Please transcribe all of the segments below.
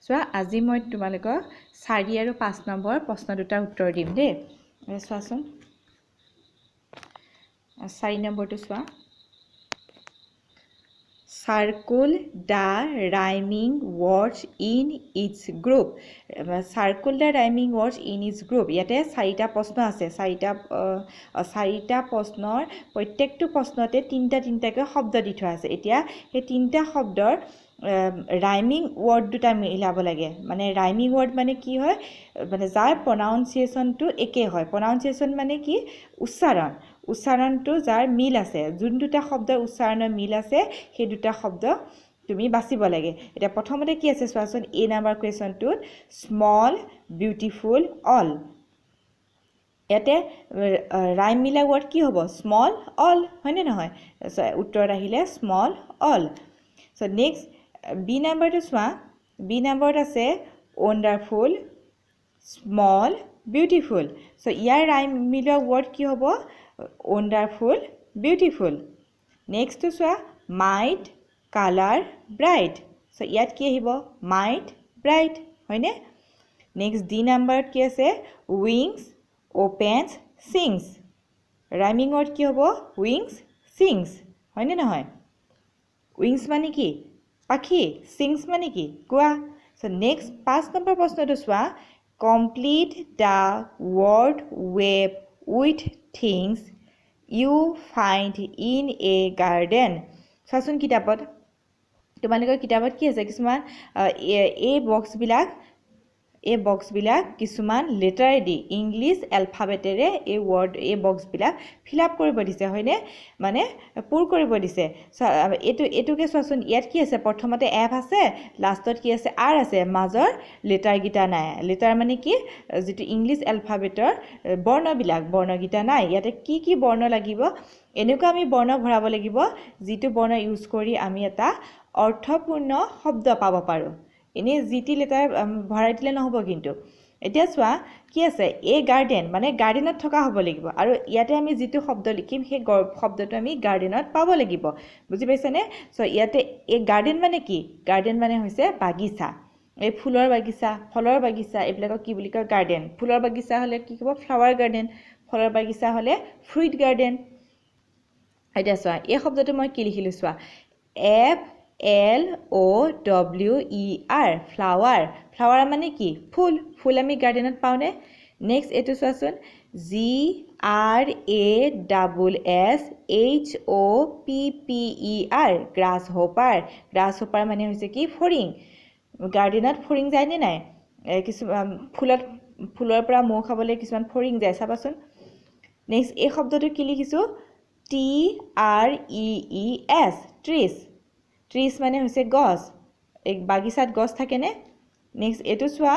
চোৱা আজি মই তোমালোকক 4 আৰু 5 নম্বৰ প্ৰশ্ন দুটাৰ উত্তৰ দিম দে চোৱাচোন 4 নম্বৰটো চোৱা Circle the rhyming words in its group. Circle the rhyming words in its group. ইয়াতে 4টা প্ৰশ্ন আছে 4টা প্ৰশ্নৰ প্ৰত্যেকটো প্ৰশ্নতে 3টাকৈ শব্দ দি থোৱা আছে এতিয়া এই 3টা শব্দৰ ৰাইমিং ওয়াৰ্ড দুটা মিলাব লাগে মানে ৰাইমিং ওয়াৰ্ড মানে কি হয় মানে যাৰ প্ৰনাউন্সিয়েশনটো একে হয় প্ৰনাউন্সিয়েশন মানে কি উচ্চাৰণটো যাৰ মিল আছে যোন দুটা শব্দৰ উচ্চাৰণৰ মিল আছে সেই দুটা শব্দ তুমি বাছিব লাগে এটা প্ৰথমতে কি আছে চোৱাচোন এ নাম্বাৰ কোৱেশ্চনটোত স্মল বিউটিফুল অল ইয়াতে ৰাইম মিলা ওয়াৰ্ড কি হ'ব স্মল অল হয়নে নহয় উত্তৰ আহিলে small all so next B নাম্বাৰটো চোৱা বি নাম্বাৰত আছে ওয়ান্ডাৰফুল স্মল বিউটিফুল সো ইয়াৰ ৰাইম মিলা ওয়াৰ্ড কি হ'ব ওয়ান্ডাৰফুল বিউটিফুল নেক্সট তো চোৱা মাইট কালাৰ ব্ৰাইট সো ইয়াত কি আহিব মাইট ব্ৰাইট হয়নে নেক্সট ডি নাম্বাৰত কি আছে wings opens sings rhyming word কি হ'ব উইংস সিংস হয়নে নহয় উইংস মানে কি পাখি সিংস মানে কি কোৱা সো নেক্সট 5 নম্বৰ প্ৰশ্নটো চোৱা complete the word web with things you find in a garden চাচোন কিতাপত তোমালোকৰ কিতাপত কি আছে কিছুমান এই বক্স বিলাক কিছুমান লেটাৰ দি ইংলিছ এলফাবেটেৰে এই বক্স বিলাক ফিল আপ কৰিব দিছে হয়নে মানে পূৰ কৰিব দিছে এটোকে চোৱাচোন ইয়াত কি আছে প্ৰথমতে এফ আছে লাষ্টত কি আছে আৰ আছে মাজৰ লেটাৰ গিটা নাই লেটাৰ মানে কি যেটো ইংলিছ এলফাবেটৰ বৰ্ণগিটা নাই ইয়াতে কি বৰ্ণ লাগিব এনেকুৱা আমি বৰ্ণ ভৰাব লাগিব যেটো বৰ্ণ ইউজ কৰি আমি এটা অৰ্থপূৰ্ণ শব্দ পাব পাৰো এনে জিটি লেটাৰ ভৰাই দিলে নহব কিন্তু এতিয়া চোৱা কি আছে এ গাৰ্ডেন মানে গাৰ্ডেনত থকা হ'ব লাগিব আৰু ইয়াতে আমি যেটো শব্দ লিখিম সেই শব্দটো আমি গাৰ্ডেনত পাব লাগিব বুজি পাইছানে সো ইয়াতে এ গাৰ্ডেন মানে কি গাৰ্ডেন মানে হৈছে বাগিচা এই ফুলৰ বাগিচা ফলৰ বাগিচা এইবিলাকক কি বুলি কয় গাৰ্ডেন ফুলৰ বাগিচা হলে কি হ'ব ফ্লাৱাৰ গাৰ্ডেন ফলৰ বাগিচা হলে ফ্ৰুইট গাৰ্ডেন এতিয়া চোৱা এই শব্দটো মই কি লিখিলো চোৱা FLOWER ফ্লাৱাৰ মানে কি ফুল আমি গাৰ্ডেনত পাওনে নেক্সট এটো চোৱাচোন GRASSHOPPER গ্ৰাছহপাৰ মানে হৈছে কি ফৰিং গাৰ্ডেনত ফৰিং যায় নে নাই কিছু ফুলৰ পৰা মৌ খাবলৈ কিছুমান ফৰিং যায় চাবাচোন নেক্সট এই শব্দটো কি লিখিছো TREES ট্ৰিজ মানে হৈছে গছ এক বাগিচাত গছ থাকে নে নেক্সট এটো চোৱা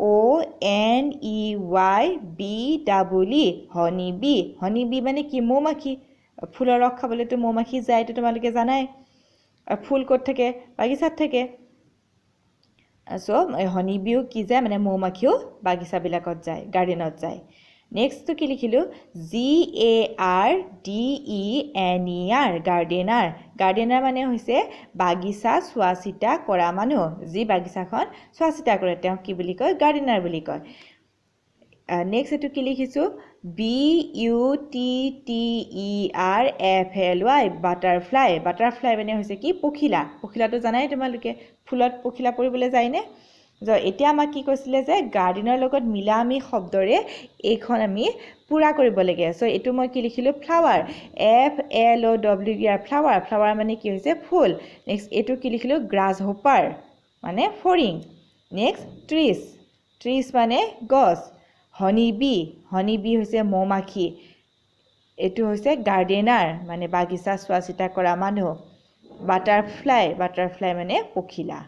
HONEYBEE হনি বি মানে কি মৌমাখি ফুলৰ ৰস খাবলৈ তো মৌমাখি যায় তো তোমালোকে জানাই ফুল ক'ত থাকে বাগিচাত থাকে সো হনি বিও কি যায় মানে মৌমাখিও বাগিচা বিলাকত যায় গাৰ্ডেনত যায় নেক্সট তো কি লিখিলো GARDENER গাৰ্ডেনাৰ মানে হৈছে বাগিচা চোৱাচিতা কৰা মানুহ যি বাগিচাখন চোৱাচিতা কৰে তেওঁ কি বুলি কয় গাৰ্ডেনাৰ বুলি কয় নেক্সট এটো কি লিখিছো BUTTERFLY বাটাৰফ্লাই মানে হৈছে কি পখিলাটো জানাই তোমালোকে ফুলত পখিলা পৰিবলৈ যায় নে এতিয়া আমাক কি কৈছিলে যে গাৰ্ডেনৰ লগত মিলা আমি শব্দৰে এইখন আমি পুৰা কৰিব লাগে সো এটো মই কি লিখিলো ফ্লাৱাৰ FLOWER ফ্লাৱাৰ মানে কি হৈছে ফুল নেক্সট এটো কি লিখিলো গ্ৰাছহপাৰ মানে ফৰিং নেক্সট ট্ৰিজ মানে গছ হনি বি হৈছে মৌমাখি এটো হৈছে গাৰ্ডেনাৰ মানে বাগিচা চোৱাচিতা কৰা মানুহ বাটাৰফ্লাই মানে পখিলা